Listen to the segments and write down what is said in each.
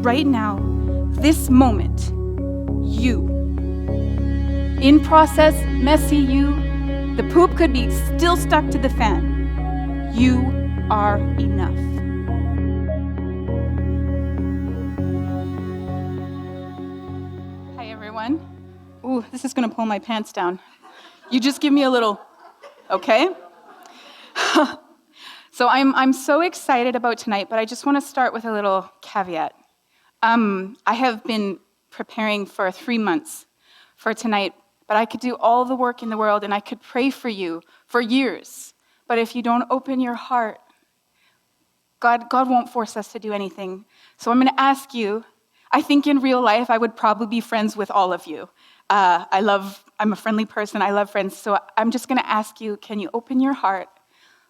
right now, this moment, you. In process, messy you, the poop could be still stuck to the fan. You are enough. Hi, everyone. Ooh, this is gonna pull my pants down. You just give me a little, okay? So I'm so excited about tonight, but I just want to start with a little caveat. I have been preparing for 3 months for tonight, but I could do all the work in the world and I could pray for you for years. But if you don't open your heart, God won't force us to do anything. So I'm going to ask you, I think in real life I would probably be friends with all of you. I'm a friendly person, I love friends, so I'm just going to ask you, can you open your heart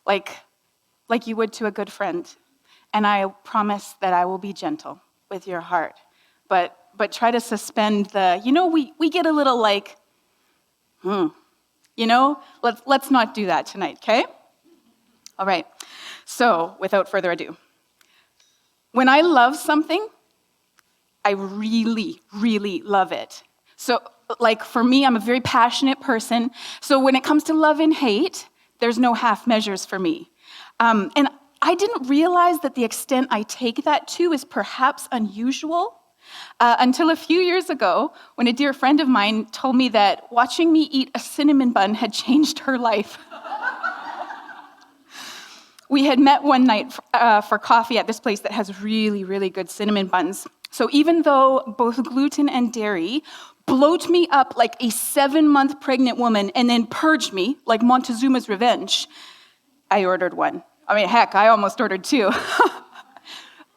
like you would to a good friend? And I promise that I will be gentle with your heart. But try to suspend the, we get a little like, let's not do that tonight, okay? All right, so without further ado, when I love something, I really, really love it. So for me, I'm a very passionate person. So when it comes to love and hate, there's no half measures for me. And I didn't realize that the extent I take that to is perhaps unusual until a few years ago when a dear friend of mine told me that watching me eat a cinnamon bun had changed her life. We had met one night for coffee at this place that has really, really good cinnamon buns. So even though both gluten and dairy bloat me up like a 7-month pregnant woman and then purged me like Montezuma's Revenge, I ordered one. I mean, heck, I almost ordered 2.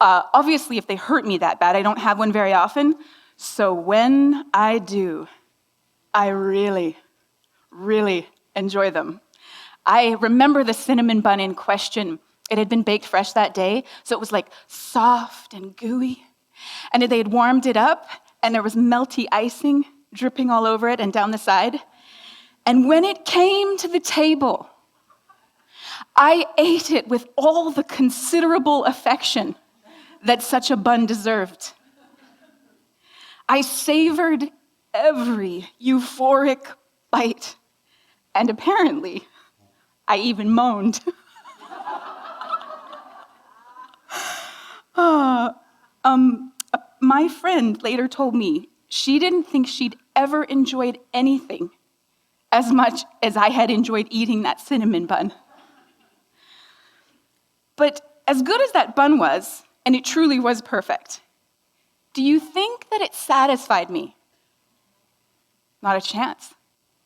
Obviously, if they hurt me that bad, I don't have one very often. So when I do, I really, really enjoy them. I remember the cinnamon bun in question. It had been baked fresh that day, so it was like soft and gooey. And they had warmed it up, and there was melty icing dripping all over it and down the side. And when it came to the table, I ate it with all the considerable affection that such a bun deserved. I savored every euphoric bite, and apparently, I even moaned. My friend later told me she didn't think she'd ever enjoyed anything as much as I had enjoyed eating that cinnamon bun. But as good as that bun was, and it truly was perfect, do you think that it satisfied me? Not a chance.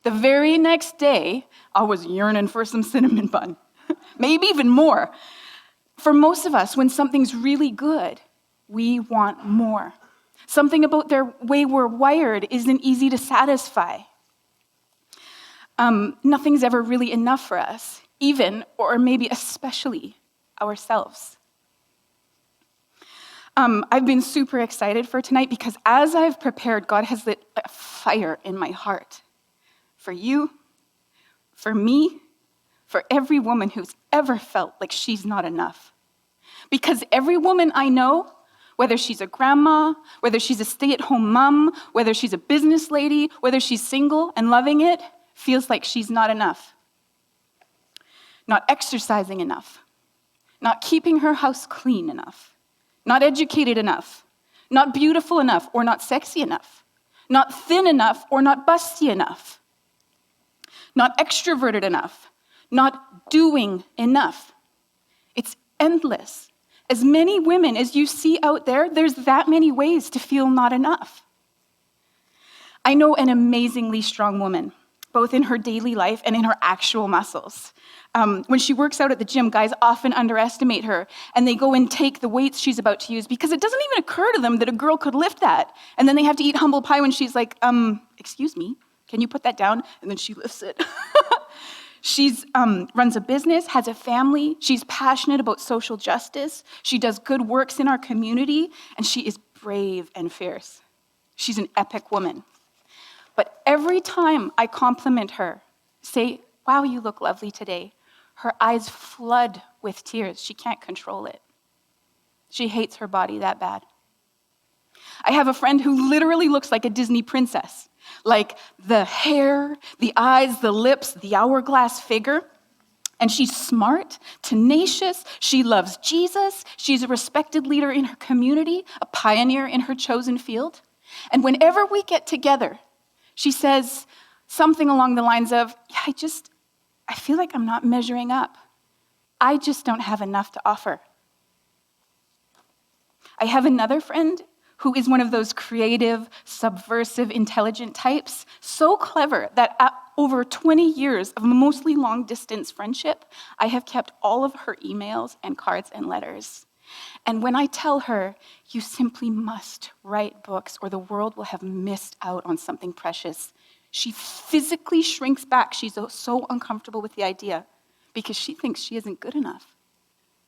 The very next day, I was yearning for some cinnamon bun, maybe even more. For most of us, when something's really good, we want more. Something about their way we're wired isn't easy to satisfy. Nothing's ever really enough for us, even, or maybe especially, ourselves. I've been super excited for tonight because as I've prepared, God has lit a fire in my heart. For you, for me, for every woman who's ever felt like she's not enough. Because every woman I know, whether she's a grandma, whether she's a stay-at-home mom, whether she's a business lady, whether she's single and loving it, feels like she's not enough. Not exercising enough. Not keeping her house clean enough. Not educated enough. Not beautiful enough or not sexy enough. Not thin enough or not busty enough. Not extroverted enough. Not doing enough. It's endless. As many women as you see out there, there's that many ways to feel not enough. I know an amazingly strong woman, both in her daily life and in her actual muscles. When she works out at the gym, guys often underestimate her, and they go and take the weights she's about to use because it doesn't even occur to them that a girl could lift that. And then they have to eat humble pie when she's like, excuse me, can you put that down? And then she lifts it. She's runs a business, has a family. She's passionate about social justice. She does good works in our community, and she is brave and fierce. She's an epic woman. But every time I compliment her, say, wow, you look lovely today, her eyes flood with tears. She can't control it. She hates her body that bad. I have a friend who literally looks like a Disney princess, like the hair, the eyes, the lips, the hourglass figure. And she's smart, tenacious, she loves Jesus, she's a respected leader in her community, a pioneer in her chosen field. And whenever we get together, she says something along the lines of, I feel like I'm not measuring up. I just don't have enough to offer. I have another friend who is one of those creative, subversive, intelligent types, so clever that over 20 years of mostly long-distance friendship, I have kept all of her emails and cards and letters. And when I tell her, you simply must write books or the world will have missed out on something precious, she physically shrinks back. She's so uncomfortable with the idea because she thinks she isn't good enough.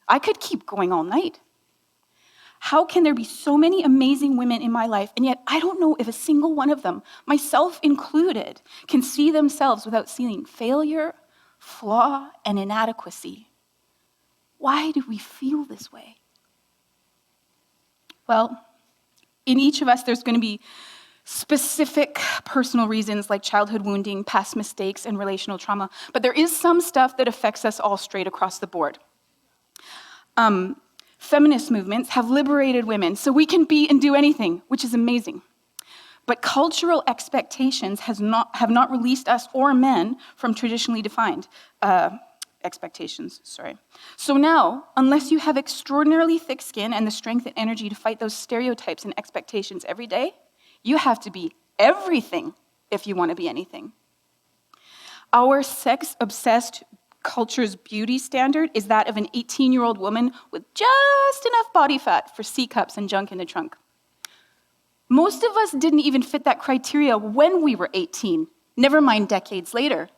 I could keep going all night. How can there be so many amazing women in my life, and yet I don't know if a single one of them, myself included, can see themselves without seeing failure, flaw, and inadequacy? Why do we feel this way? Well, in each of us, there's going to be specific personal reasons like childhood wounding, past mistakes, and relational trauma, but there is some stuff that affects us all straight across the board. Feminist movements have liberated women so we can be and do anything, which is amazing. But cultural expectations have not released us or men from traditionally defined expectations. So now, unless you have extraordinarily thick skin and the strength and energy to fight those stereotypes and expectations every day, you have to be everything if you want to be anything. Our sex-obsessed culture's beauty standard is that of an 18-year-old woman with just enough body fat for C-cups and junk in the trunk. Most of us didn't even fit that criteria when we were 18, never mind decades later.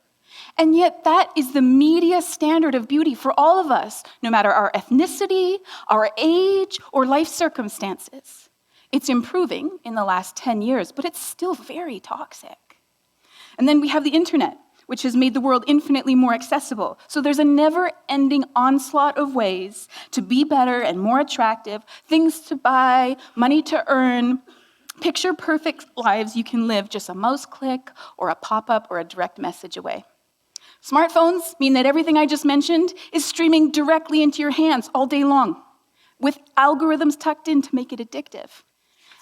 And yet that is the media standard of beauty for all of us, no matter our ethnicity, our age, or life circumstances. It's improving in the last 10 years, but it's still very toxic. And then we have the internet, which has made the world infinitely more accessible. So there's a never-ending onslaught of ways to be better and more attractive, things to buy, money to earn, picture-perfect lives you can live just a mouse click or a pop-up or a direct message away. Smartphones mean that everything I just mentioned is streaming directly into your hands all day long, with algorithms tucked in to make it addictive.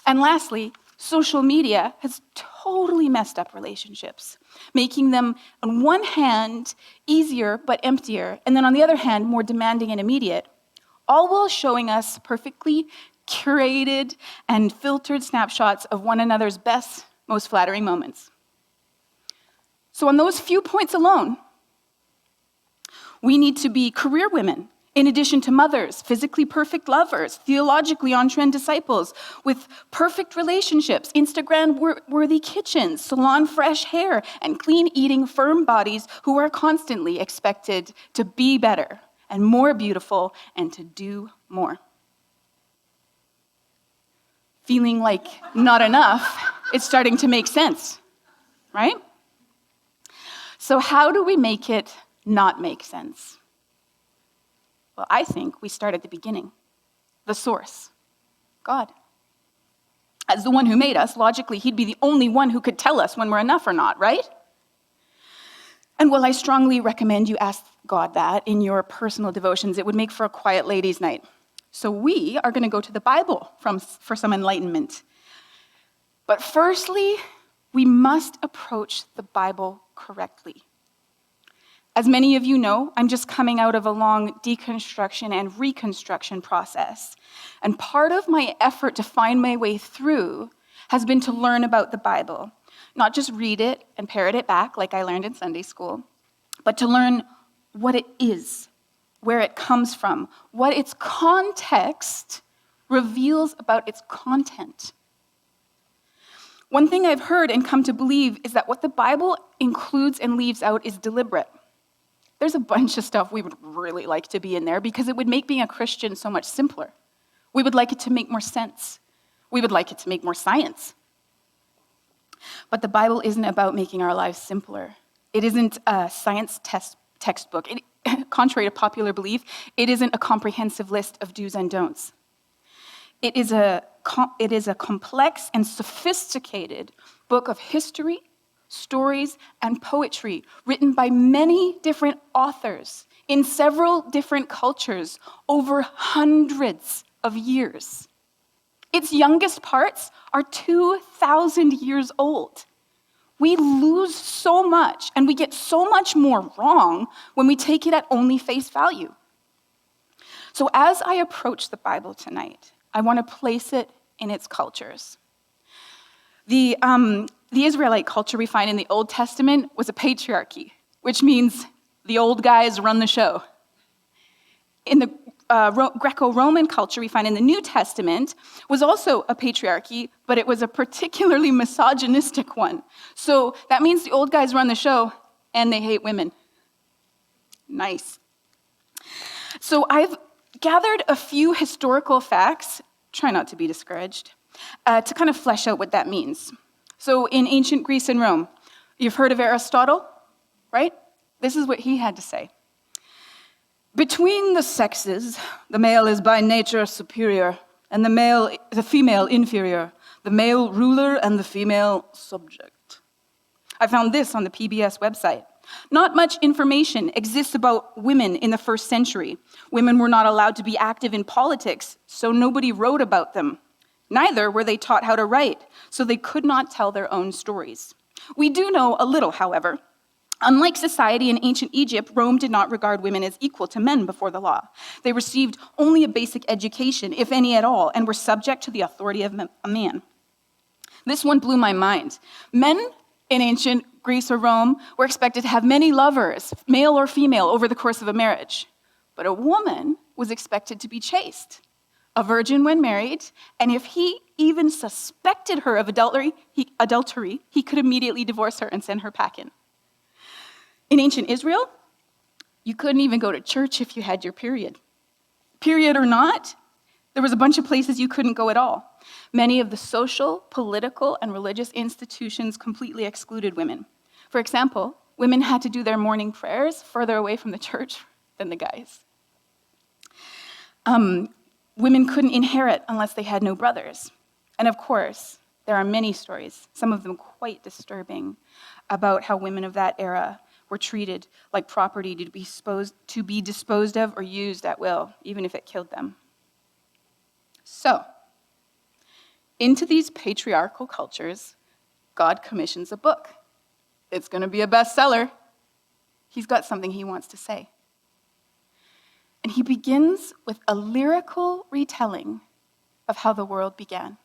And lastly, social media has totally messed up relationships, making them, on one hand, easier but emptier, and then on the other hand, more demanding and immediate, all while showing us perfectly curated and filtered snapshots of one another's best, most flattering moments. So on those few points alone, we need to be career women, in addition to mothers, physically perfect lovers, theologically on-trend disciples with perfect relationships, Instagram-worthy kitchens, salon-fresh hair, and clean-eating, firm bodies who are constantly expected to be better and more beautiful and to do more. Feeling like not enough, it's starting to make sense, right? So how do we make it not make sense? Well, I think we start at the beginning, the source, God. As the one who made us, logically, he'd be the only one who could tell us when we're enough or not, right? And while I strongly recommend you ask God that in your personal devotions, it would make for a quiet ladies' night. So we are going to go to the Bible for some enlightenment. But firstly, we must approach the Bible correctly. As many of you know, I'm just coming out of a long deconstruction and reconstruction process. And part of my effort to find my way through has been to learn about the Bible. Not just read it and parrot it back like I learned in Sunday school, but to learn what it is, where it comes from, what its context reveals about its content. One thing I've heard and come to believe is that what the Bible includes and leaves out is deliberate. There's a bunch of stuff we would really like to be in there because it would make being a Christian so much simpler. We would like it to make more sense. We would like it to make more science. But the Bible isn't about making our lives simpler. It isn't a science textbook. Contrary to popular belief, it isn't a comprehensive list of do's and don'ts. It is a complex and sophisticated book of history, stories, and poetry written by many different authors in several different cultures over hundreds of years. Its youngest parts are 2,000 years old. We lose so much, and we get so much more wrong when we take it at only face value. So as I approach the Bible tonight, I want to place it in its cultures. The Israelite culture we find in the Old Testament was a patriarchy, which means the old guys run the show. In the Greco-Roman culture we find in the New Testament was also a patriarchy, but it was a particularly misogynistic one. So that means the old guys run the show and they hate women. Nice. So I've gathered a few historical facts, try not to be discouraged, to kind of flesh out what that means. So in ancient Greece and Rome, you've heard of Aristotle, right? This is what he had to say. Between the sexes, the male is by nature superior, and the female inferior, the male ruler and the female subject. I found this on the PBS website. Not much information exists about women in the first century. Women were not allowed to be active in politics, so nobody wrote about them. Neither were they taught how to write, so they could not tell their own stories. We do know a little, however. Unlike society in ancient Egypt, Rome did not regard women as equal to men before the law. They received only a basic education, if any at all, and were subject to the authority of a man. This one blew my mind. Men in ancient Greece or Rome were expected to have many lovers, male or female, over the course of a marriage. But a woman was expected to be chaste, a virgin when married, and if he even suspected her of adultery, he could immediately divorce her and send her packing. In ancient Israel, you couldn't even go to church if you had your period. Period or not, there was a bunch of places you couldn't go at all. Many of the social, political, and religious institutions completely excluded women. For example, women had to do their morning prayers further away from the church than the guys. Women couldn't inherit unless they had no brothers. And of course, there are many stories, some of them quite disturbing, about how women of that era were treated like property to be disposed of or used at will, even if it killed them. So, into these patriarchal cultures, God commissions a book. It's going to be a bestseller. He's got something he wants to say. And he begins with a lyrical retelling of how the world began.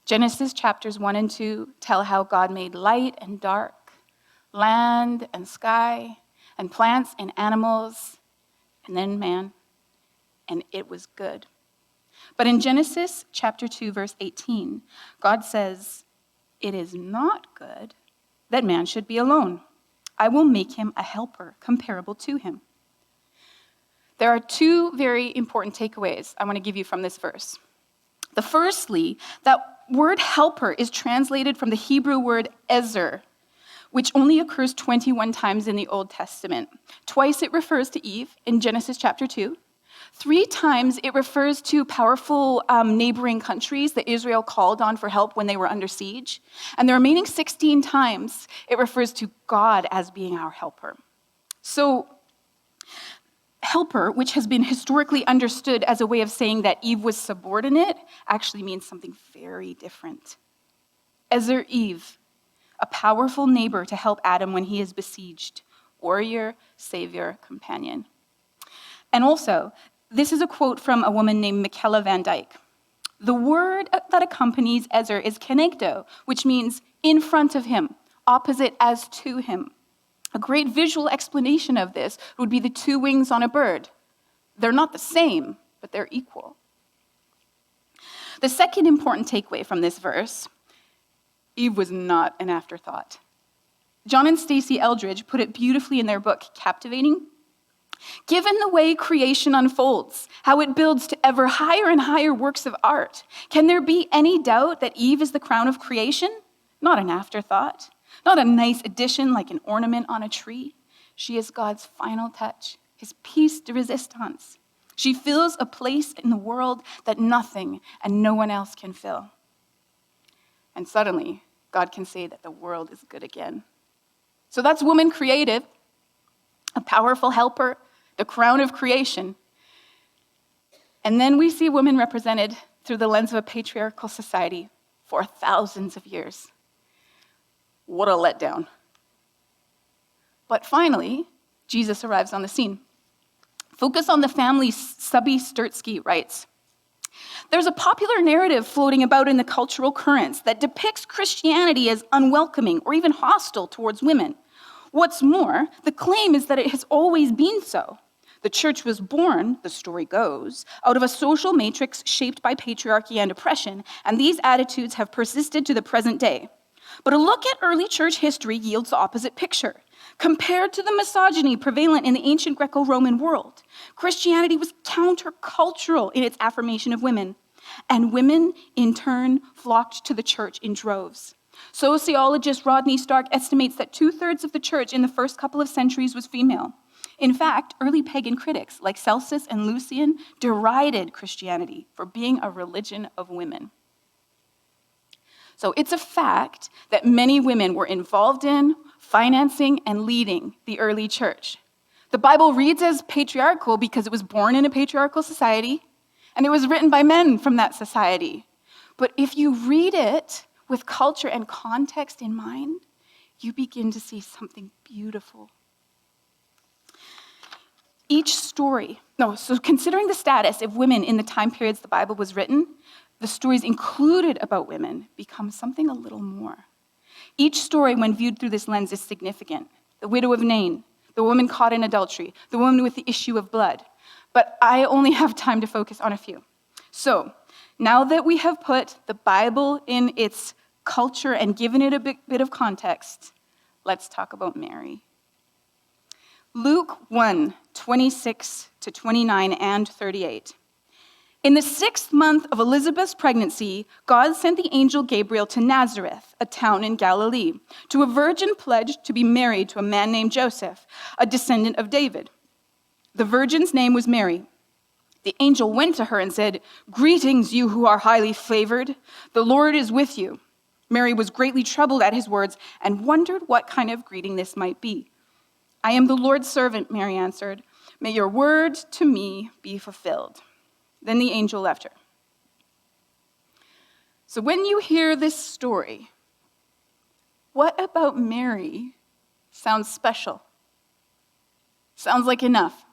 Genesis chapters 1 and 2 tell how God made light and dark, land and sky, and plants and animals, and then man, and it was good. But in Genesis chapter 2, verse 18, God says, "It is not good that man should be alone. I will make him a helper comparable to him." There are two very important takeaways I want to give you from this verse. The firstly, that word helper is translated from the Hebrew word ezer, which only occurs 21 times in the Old Testament. Twice it refers to Eve in Genesis chapter 2. 3 times it refers to powerful neighboring countries that Israel called on for help when they were under siege. And the remaining 16 times it refers to God as being our helper. So, helper, which has been historically understood as a way of saying that Eve was subordinate, actually means something very different. Ezer Eve, a powerful neighbor to help Adam when he is besieged, warrior, savior, companion. And also, this is a quote from a woman named Michaela Van Dyke. The word that accompanies Ezer is kenegdo, which means in front of him, opposite as to him. A great visual explanation of this would be the 2 wings on a bird. They're not the same, but they're equal. The second important takeaway from this verse, Eve was not an afterthought. John and Stacey Eldridge put it beautifully in their book, Captivating. Given the way creation unfolds, how it builds to ever higher and higher works of art, can there be any doubt that Eve is the crown of creation? Not an afterthought. Not a nice addition like an ornament on a tree. She is God's final touch, his piece de resistance. She fills a place in the world that nothing and no one else can fill. And suddenly, God can say that the world is good again. So that's woman creative, a powerful helper, the crown of creation. And then we see women represented through the lens of a patriarchal society for thousands of years. What a letdown. But finally, Jesus arrives on the scene. Focus on the family, Subby Sturtsky writes, "There's a popular narrative floating about in the cultural currents that depicts Christianity as unwelcoming or even hostile towards women. What's more, the claim is that it has always been so. The church was born, the story goes, out of a social matrix shaped by patriarchy and oppression, and these attitudes have persisted to the present day. But a look at early church history yields the opposite picture. Compared to the misogyny prevalent in the ancient Greco-Roman world, Christianity was countercultural in its affirmation of women, and women, in turn, flocked to the church in droves. Sociologist Rodney Stark estimates that 2/3 of the church in the first couple of centuries was female. In fact, early pagan critics like Celsus and Lucian derided Christianity for being a religion of women." So it's a fact that many women were involved in, financing, and leading the early church. The Bible reads as patriarchal because it was born in a patriarchal society, and it was written by men from that society. But if you read it with culture and context in mind, you begin to see something beautiful. So considering the status of women in the time periods the Bible was written, the stories included about women become something a little more. Each story, when viewed through this lens, is significant. The widow of Nain, the woman caught in adultery, the woman with the issue of blood. But I only have time to focus on a few. So, now that we have put the Bible in its culture and given it a bit of context, let's talk about Mary. Luke 1, 26 to 29 and 38. "In the 6th month of Elizabeth's pregnancy, God sent the angel Gabriel to Nazareth, a town in Galilee, to a virgin pledged to be married to a man named Joseph, a descendant of David. The virgin's name was Mary. The angel went to her and said, 'Greetings, you who are highly favored. The Lord is with you.' Mary was greatly troubled at his words and wondered what kind of greeting this might be. 'I am the Lord's servant,' Mary answered. 'May your word to me be fulfilled.' Then the angel left her." So when you hear this story, what about Mary sounds special? Sounds like enough?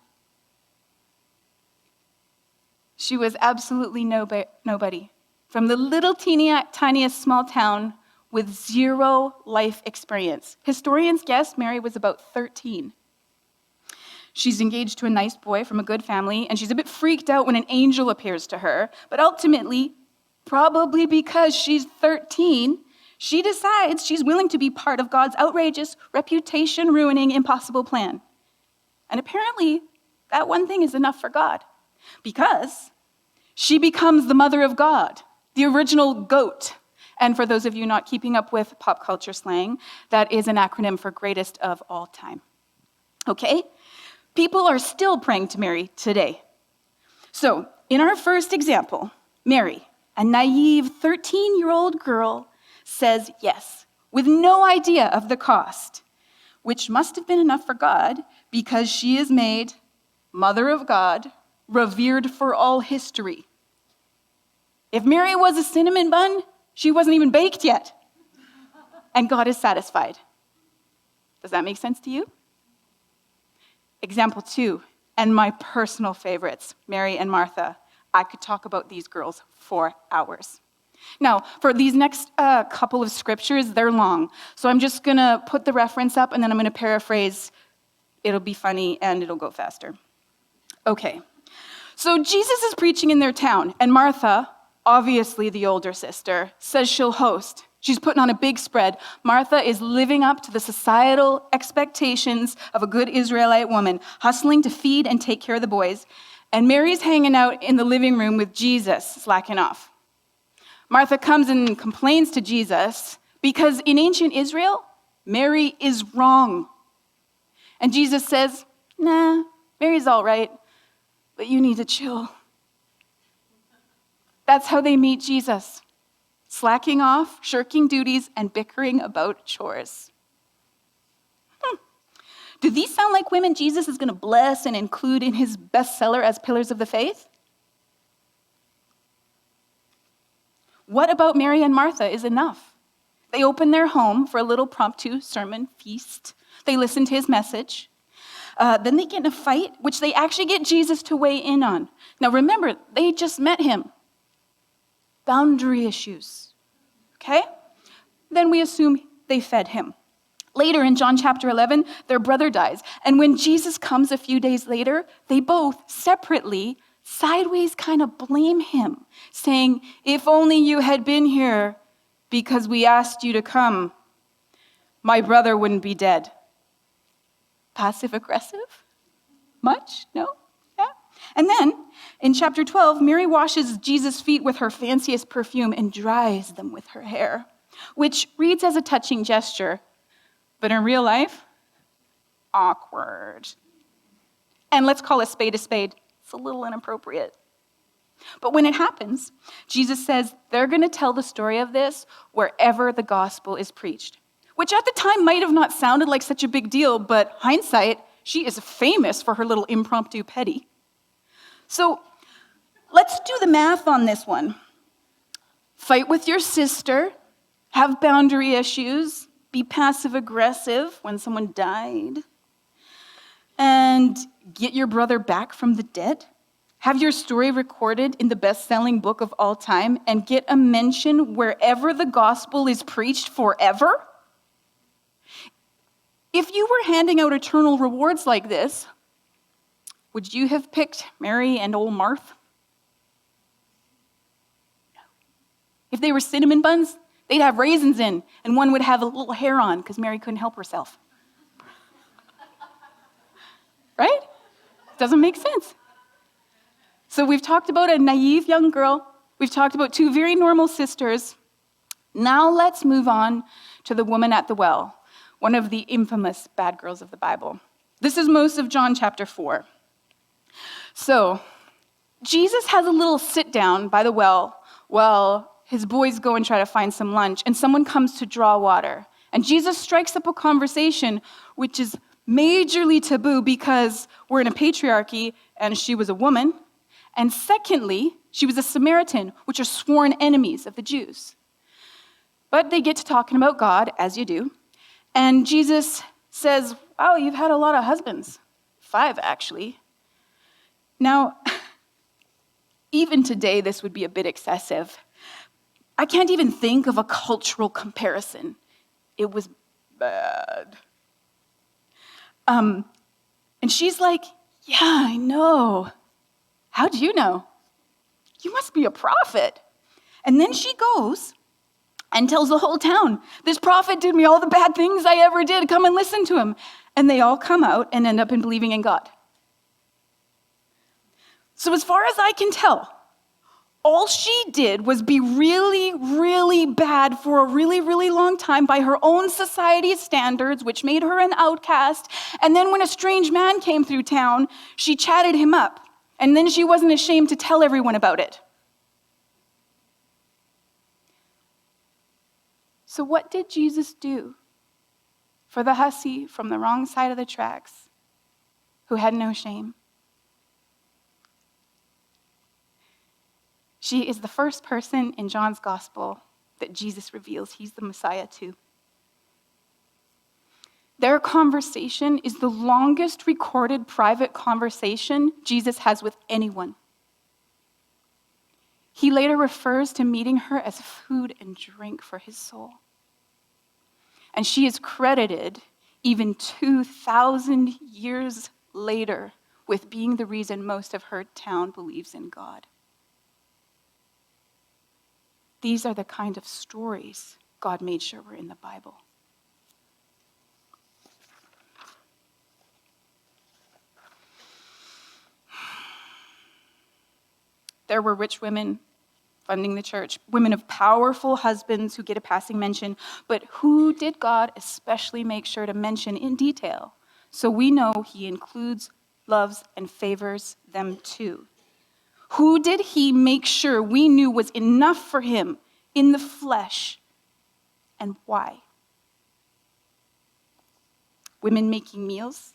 She was absolutely nobody. From the little tiniest small town with zero life experience. Historians guess Mary was about 13. She's engaged to a nice boy from a good family, and she's a bit freaked out when an angel appears to her. But ultimately, probably because she's 13, she decides she's willing to be part of God's outrageous, reputation-ruining, impossible plan. And apparently, that one thing is enough for God, because she becomes the mother of God, the original GOAT. And for those of you not keeping up with pop culture slang, that is an acronym for greatest of all time. Okay? People are still praying to Mary today. So, in our first example, Mary, a naive 13-year-old girl, says yes, with no idea of the cost, which must have been enough for God because she is made Mother of God, revered for all history. If Mary was a cinnamon bun, she wasn't even baked yet. And God is satisfied. Does that make sense to you? Example 2, and my personal favorites, Mary and Martha. I could talk about these girls for hours. Now, for these next couple of scriptures, they're long. So I'm just going to put the reference up, and then I'm going to paraphrase. It'll be funny, and it'll go faster. Okay. So Jesus is preaching in their town, and Martha, obviously the older sister, says she'll host. She's putting on a big spread. Martha is living up to the societal expectations of a good Israelite woman, hustling to feed and take care of the boys. And Mary's hanging out in the living room with Jesus, slacking off. Martha comes and complains to Jesus because in ancient Israel, Mary is wrong. And Jesus says, nah, Mary's all right. but you need to chill. That's how they meet Jesus. Slacking off, shirking duties, and bickering about chores. Do these sound like women Jesus is going to bless and include in his bestseller as pillars of the faith? What about Mary and Martha is enough? They open their home for a little promptu sermon feast. They listen to his message. Then they get in a fight, which they actually get Jesus to weigh in on. Now remember, they just met him. Boundary issues. Okay? Then we assume they fed him. Later in John chapter 11, their brother dies. And when Jesus comes a few days later, they both separately, sideways kind of blame him, saying, if only you had been here because we asked you to come, my brother wouldn't be dead. Passive aggressive? Much? No? Yeah? And then in chapter 12, Mary washes Jesus' feet with her fanciest perfume and dries them with her hair, which reads as a touching gesture, but in real life, awkward. And let's call a spade a spade. It's a little inappropriate. But when it happens, Jesus says they're going to tell the story of this wherever the gospel is preached, which at the time might have not sounded like such a big deal, but hindsight, she is famous for her little impromptu petty. So let's do the math on this one. Fight with your sister, have boundary issues, be passive-aggressive when someone died, and get your brother back from the dead, have your story recorded in the best-selling book of all time, and get a mention wherever the gospel is preached forever? If you were handing out eternal rewards like this, would you have picked Mary and old Martha? No. If they were cinnamon buns, they'd have raisins in, and one would have a little hair on because Mary couldn't help herself. Right? Doesn't make sense. So we've talked about a naive young girl. We've talked about two very normal sisters. Now let's move on to the woman at the well, one of the infamous bad girls of the Bible. This is most of John chapter 4. So Jesus has a little sit down by the well while his boys go and try to find some lunch, and someone comes to draw water. And Jesus strikes up a conversation, which is majorly taboo because we're in a patriarchy and she was a woman. And secondly, she was a Samaritan, which are sworn enemies of the Jews. But they get to talking about God, as you do. And Jesus says, wow, you've had a lot of husbands. 5, actually. Now, even today, this would be a bit excessive. I can't even think of a cultural comparison. It was bad. And she's like, yeah, I know. How'd you know? You must be a prophet. And then she goes and tells the whole town, this prophet did me all the bad things I ever did. Come and listen to him. And they all come out and end up in believing in God. So as far as I can tell, all she did was be really, really bad for a really, really long time by her own society's standards, which made her an outcast. And then when a strange man came through town, she chatted him up. And then she wasn't ashamed to tell everyone about it. So what did Jesus do for the hussy from the wrong side of the tracks who had no shame? She is the first person in John's gospel that Jesus reveals he's the Messiah to. Their conversation is the longest recorded private conversation Jesus has with anyone. He later refers to meeting her as food and drink for his soul. And she is credited, even 2,000 years later, with being the reason most of her town believes in God. These are the kind of stories God made sure were in the Bible. There were rich women funding the church, women of powerful husbands who get a passing mention, but who did God especially make sure to mention in detail? So we know he includes loves, and favors them too? Who did he make sure we knew was enough for him in the flesh, and why? Women making meals,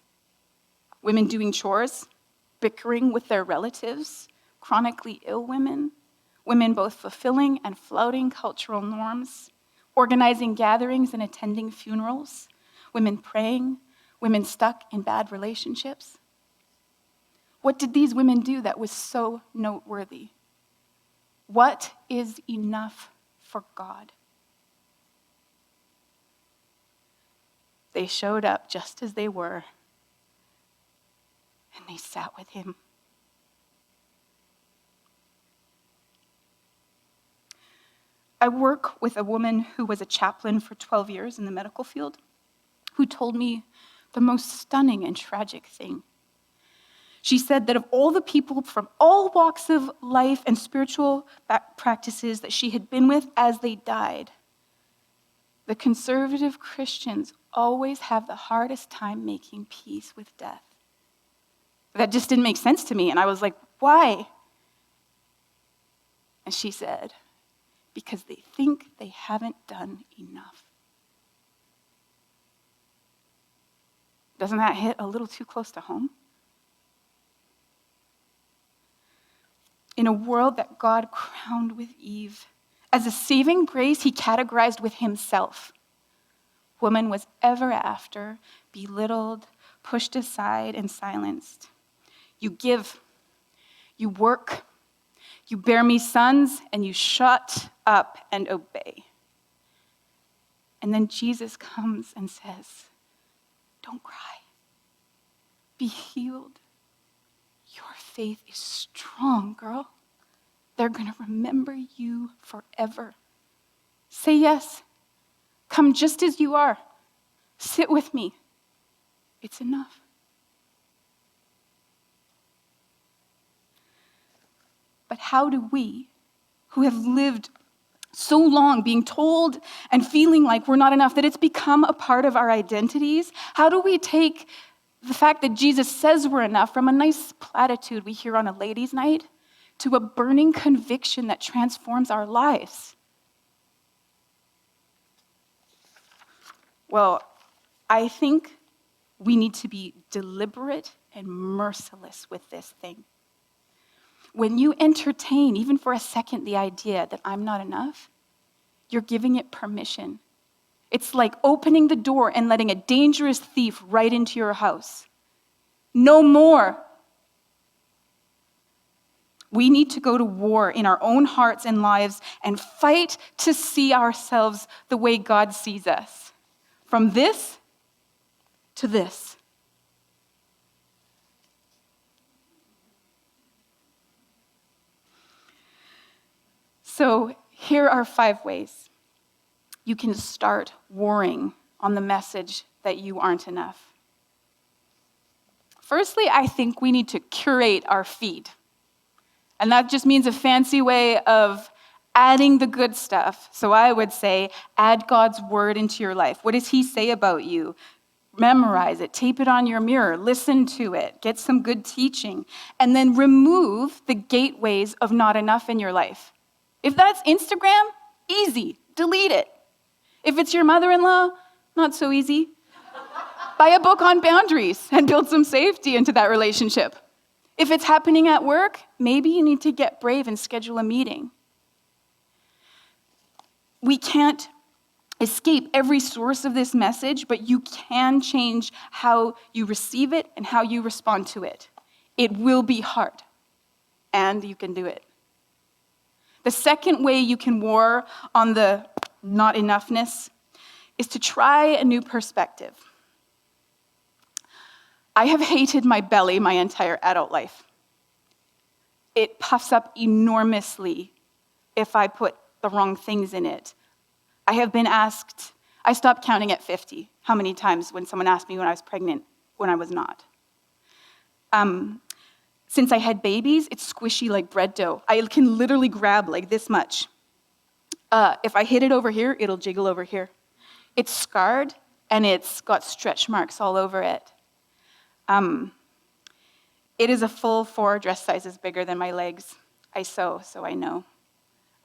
women doing chores, bickering with their relatives, chronically ill women, women both fulfilling and flouting cultural norms, organizing gatherings and attending funerals, women praying, women stuck in bad relationships. What did these women do that was so noteworthy? What is enough for God? They showed up just as they were, and they sat with him. I work with a woman who was a chaplain for 12 years in the medical field, who told me the most stunning and tragic thing. She said that of all the people from all walks of life and spiritual practices that she had been with as they died, the conservative Christians always have the hardest time making peace with death. That just didn't make sense to me, and I was like, why? And she said, because they think they haven't done enough. Doesn't that hit a little too close to home? In a world that God crowned with Eve, as a saving grace he categorized with himself, woman was ever after belittled, pushed aside, and silenced. You give, you work, you bear me sons, and you shut up and obey. And then Jesus comes and says, don't cry. Be healed. Your faith is strong, girl. They're going to remember you forever. Say yes. Come just as you are. Sit with me. It's enough. But how do we, who have lived so long being told and feeling like we're not enough, that it's become a part of our identities, how do we take the fact that Jesus says we're enough from a nice platitude we hear on a ladies' night to a burning conviction that transforms our lives? Well, I think we need to be deliberate and merciless with this thing. When you entertain, even for a second, the idea that I'm not enough, you're giving it permission. It's like opening the door and letting a dangerous thief right into your house. No more. We need to go to war in our own hearts and lives and fight to see ourselves the way God sees us. From this to this. So here are 5 ways you can start warring on the message that you aren't enough. Firstly, I think we need to curate our feed. And that just means a fancy way of adding the good stuff. So I would say, add God's word into your life. What does he say about you? Memorize it, tape it on your mirror, listen to it, get some good teaching, and then remove the gateways of not enough in your life. If that's Instagram, easy, delete it. If it's your mother-in-law, not so easy. Buy a book on boundaries and build some safety into that relationship. If it's happening at work, maybe you need to get brave and schedule a meeting. We can't escape every source of this message, but you can change how you receive it and how you respond to it. It will be hard, and you can do it. The second way you can war on the not enoughness is to try a new perspective. I have hated my belly my entire adult life. It puffs up enormously if I put the wrong things in it. I have been asked, I stopped counting at 50, how many times when someone asked me when I was pregnant, when I was not. Since I had babies, it's squishy like bread dough. I can literally grab like this much. If I hit it over here, it'll jiggle over here. It's scarred, and it's got stretch marks all over it. It is a full 4 dress sizes bigger than my legs. I sew, so I know.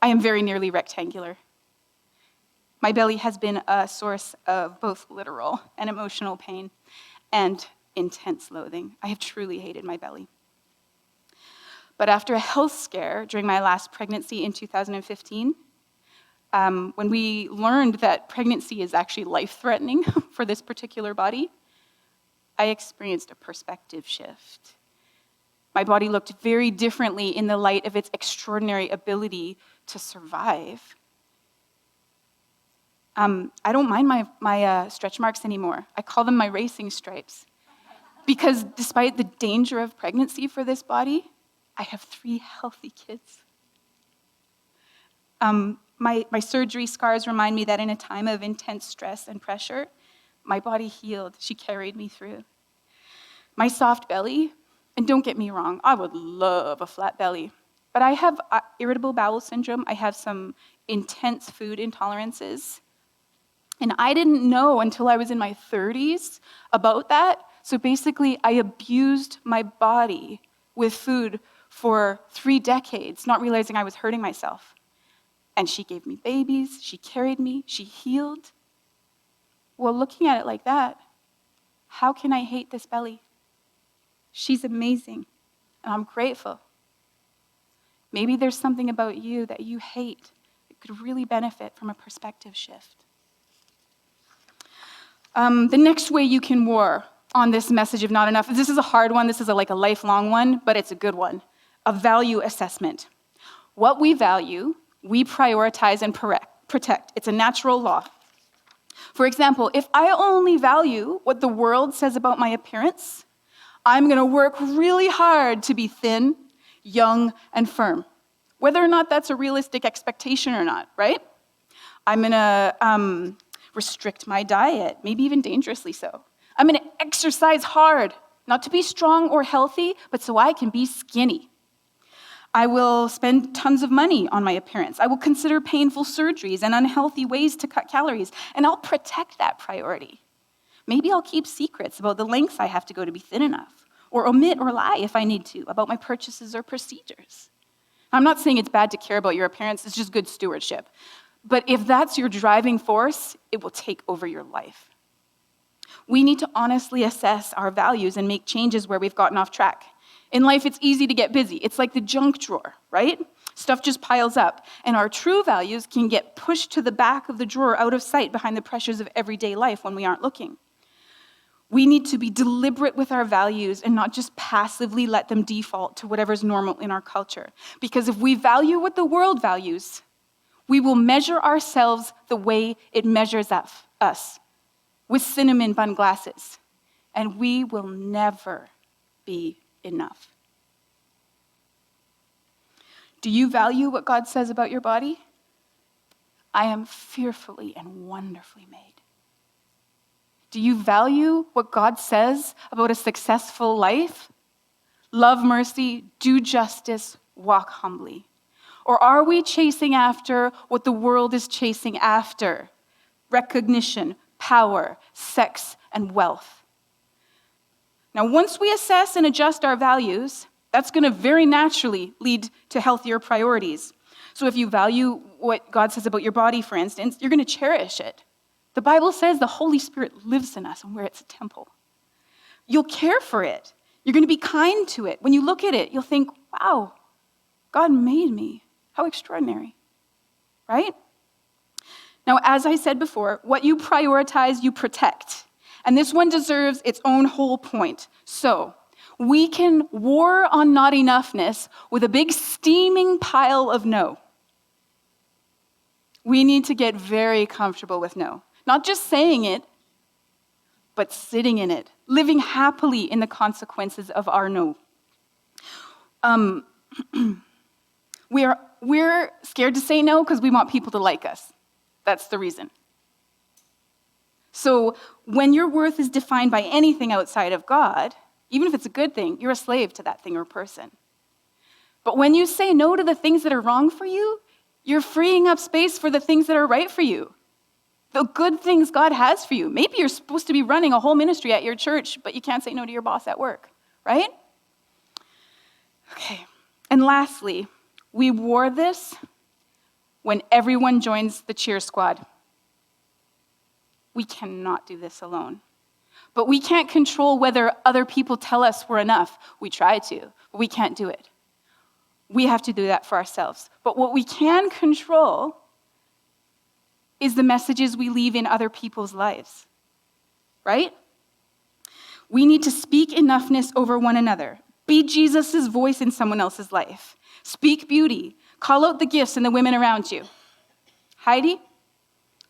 I am very nearly rectangular. My belly has been a source of both literal and emotional pain and intense loathing. I have truly hated my belly. But after a health scare during my last pregnancy in 2015, when we learned that pregnancy is actually life-threatening for this particular body, I experienced a perspective shift. My body looked very differently in the light of its extraordinary ability to survive. I don't mind my stretch marks anymore. I call them my racing stripes. Because despite the danger of pregnancy for this body, I have 3 healthy kids. My surgery scars remind me that in a time of intense stress and pressure, my body healed. She carried me through. My soft belly, and don't get me wrong, I would love a flat belly, but I have irritable bowel syndrome. I have some intense food intolerances. And I didn't know until I was in my 30s about that. So basically, I abused my body with food for 3 decades, not realizing I was hurting myself. And she gave me babies, she carried me, she healed. Well, looking at it like that, how can I hate this belly? She's amazing, and I'm grateful. Maybe there's something about you that you hate that could really benefit from a perspective shift. The next way you can war on this message of not enough, this is a hard one, this is like a lifelong one, but it's a good one. A value assessment. What we value, we prioritize and protect. It's a natural law. For example, if I only value what the world says about my appearance, I'm going to work really hard to be thin, young, and firm, whether or not that's a realistic expectation or not, right? I'm going to restrict my diet, maybe even dangerously so. I'm going to exercise hard, not to be strong or healthy, but so I can be skinny. I will spend tons of money on my appearance. I will consider painful surgeries and unhealthy ways to cut calories, and I'll protect that priority. Maybe I'll keep secrets about the lengths I have to go to be thin enough, or omit or lie if I need to about my purchases or procedures. I'm not saying it's bad to care about your appearance, it's just good stewardship. But if that's your driving force, it will take over your life. We need to honestly assess our values and make changes where we've gotten off track. In life, it's easy to get busy. It's like the junk drawer, right? Stuff just piles up, and our true values can get pushed to the back of the drawer out of sight behind the pressures of everyday life when we aren't looking. We need to be deliberate with our values and not just passively let them default to whatever's normal in our culture. Because if we value what the world values, we will measure ourselves the way it measures us, with cinnamon bun glasses, and we will never be enough. Do you value what God says about your body? I am fearfully and wonderfully made. Do you value what God says about a successful life? Love mercy, do justice, walk humbly. Or are we chasing after what the world is chasing after? Recognition, power, sex, and wealth. Now, once we assess and adjust our values, that's going to very naturally lead to healthier priorities. So if you value what God says about your body, for instance, you're going to cherish it. The Bible says the Holy Spirit lives in us and we're its temple. You'll care for it. You're going to be kind to it. When you look at it, you'll think, wow, God made me. How extraordinary, right? Now, as I said before, what you prioritize, you protect. And this one deserves its own whole point. So, we can war on not enoughness with a big steaming pile of no. We need to get very comfortable with no. Not just saying it, but sitting in it, living happily in the consequences of our no. We're scared to say no because we want people to like us. That's the reason. So when your worth is defined by anything outside of God, even if it's a good thing, you're a slave to that thing or person. But when you say no to the things that are wrong for you, you're freeing up space for the things that are right for you. The good things God has for you. Maybe you're supposed to be running a whole ministry at your church, but you can't say no to your boss at work, right? Okay. And lastly, we wore this when everyone joins the cheer squad. We cannot do this alone. But we can't control whether other people tell us we're enough. We try to, but we can't do it. We have to do that for ourselves. But what we can control is the messages we leave in other people's lives, right? We need to speak enoughness over one another. Be Jesus' voice in someone else's life. Speak beauty. Call out the gifts in the women around you. Heidi,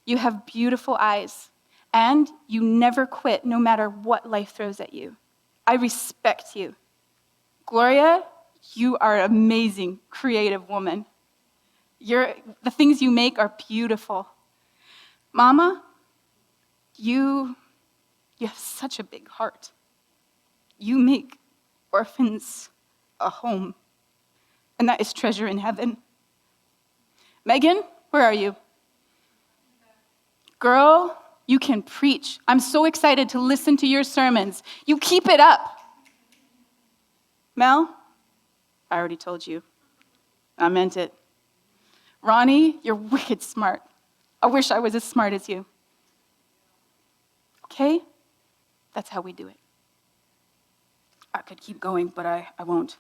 you have beautiful eyes, and you never quit no matter what life throws at you. I respect you. Gloria, you are an amazing, creative woman. The things you make are beautiful. Mama, you have such a big heart. You make orphans a home, and that is treasure in heaven. Megan, where are you? Girl, you can preach. I'm so excited to listen to your sermons. You keep it up. Mel, I already told you. I meant it. Ronnie, you're wicked smart. I wish I was as smart as you. Okay? That's how we do it. I could keep going, but I won't.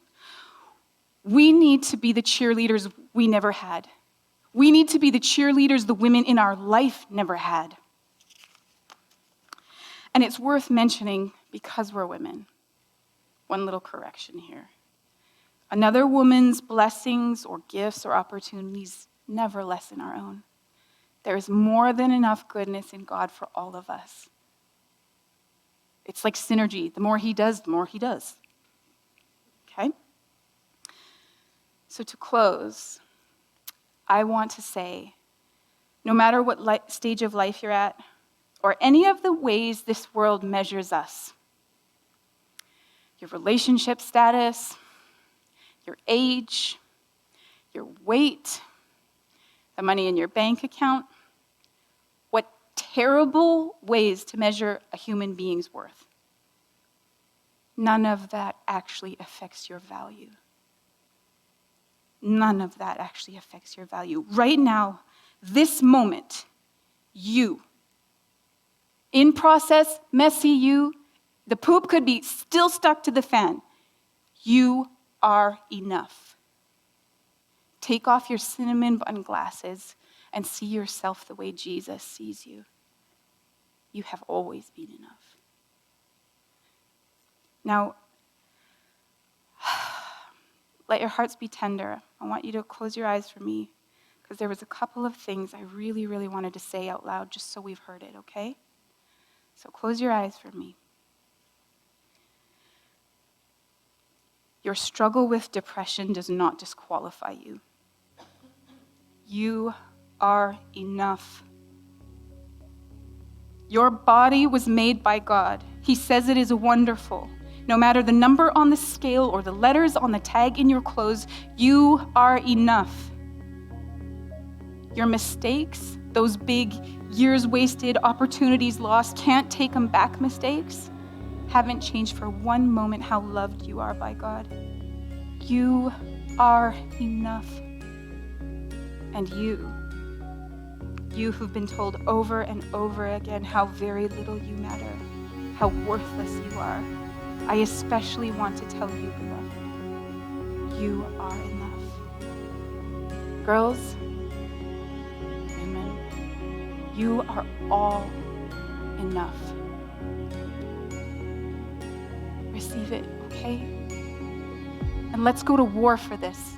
We need to be the cheerleaders we never had. We need to be the cheerleaders the women in our life never had. And it's worth mentioning, because we're women, one little correction here. Another woman's blessings or gifts or opportunities never lessen our own. There is more than enough goodness in God for all of us. It's like synergy. The more he does, the more he does. Okay? So to close, I want to say, no matter what stage of life you're at, or any of the ways this world measures us, your relationship status, your age, your weight, the money in your bank account, what terrible ways to measure a human being's worth. None of that actually affects your value. None of that actually affects your value. Right now, this moment, you, in process, messy you, the poop could be still stuck to the fan. You are enough. Take off your cinnamon bun glasses and see yourself the way Jesus sees you. You have always been enough. Now, let your hearts be tender. I want you to close your eyes for me, because there was a couple of things I really, really wanted to say out loud just so we've heard it, okay? So close your eyes for me. Your struggle with depression does not disqualify you. You are enough. Your body was made by God. He says it is wonderful. No matter the number on the scale or the letters on the tag in your clothes, you are enough. Your mistakes, those big years wasted, opportunities lost, can't take them back mistakes, haven't changed for one moment how loved you are by God. You are enough. And you who've been told over and over again how very little you matter, how worthless you are, I especially want to tell you, beloved, you are enough. Girls, women, you are all enough. Receive it, okay? And let's go to war for this.